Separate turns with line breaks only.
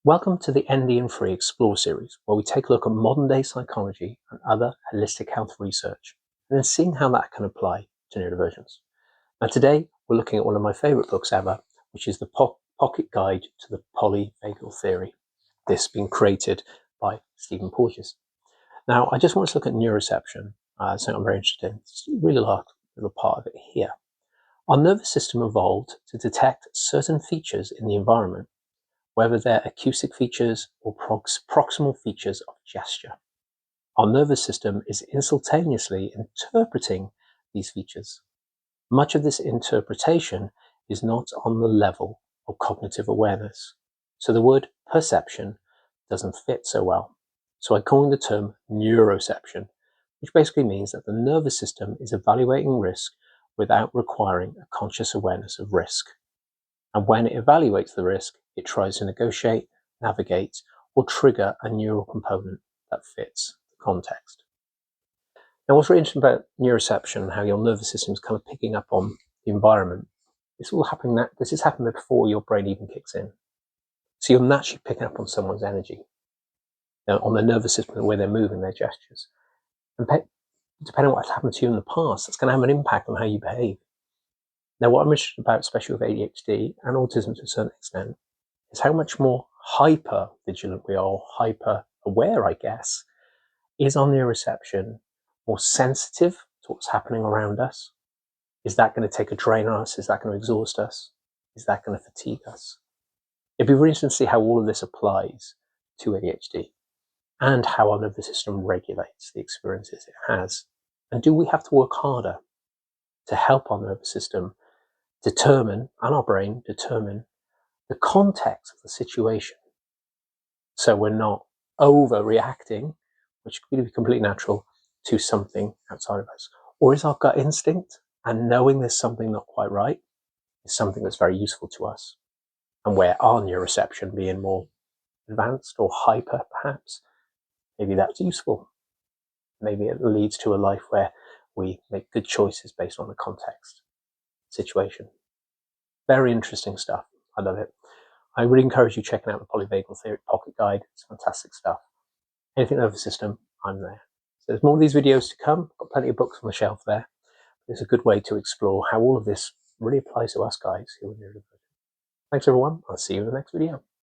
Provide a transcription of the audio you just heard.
Welcome to the ND and Free Explore series, where we take a look at modern-day psychology and other holistic health research, and then seeing how that can apply to neurodivergence. Now today, we're looking at one of my favourite books ever, which is the Pocket Guide to the Polyvagal Theory, this being created by Stephen Porges. Now, I just want to look at neuroception, something I'm very interested in. It's a really large little part of it here. Our nervous system evolved to detect certain features in the environment, whether they're acoustic features or proximal features of gesture. Our nervous system is instantaneously interpreting these features. Much of this interpretation is not on the level of cognitive awareness, so the word perception doesn't fit so well. So I coined the term neuroception, which basically means that the nervous system is evaluating risk without requiring a conscious awareness of risk. And when it evaluates the risk, it tries to negotiate, navigate, or trigger a neural component that fits the context. Now, what's really interesting about neuroception and how your nervous system is kind of picking up on the environment, this is happening before your brain even kicks in. So you're naturally picking up on someone's energy, on their nervous system, the way they're moving, their gestures. And depending on what's happened to you in the past, that's going to have an impact on how you behave. Now, what I'm interested about, especially with ADHD and autism to a certain extent, is how much more hyper vigilant we are, hyper aware, I guess. Is our neuroception more sensitive to what's happening around us? Is that going to take a drain on us? Is that going to exhaust us? Is that going to fatigue us? It'd be really interesting to see how all of this applies to ADHD and how our nervous system regulates the experiences it has. And do we have to work harder to help our nervous system determine, and our brain determine, the context of the situation, so we're not overreacting, which could be completely natural, to something outside of us? Or is our gut instinct and knowing there's something not quite right is something that's very useful to us, and where our neuroception being more advanced or hyper perhaps, maybe that's useful. Maybe it leads to a life where we make good choices based on the context situation. Very interesting stuff. I love it. I really encourage you checking out the Polyvagal Theory Pocket Guide. It's fantastic stuff. Anything nervous system, I'm there. So there's more of these videos to come. Got plenty of books on the shelf there. It's a good way to explore how all of this really applies to us guys who are neurodivergent. Thanks everyone. I'll see you in the next video.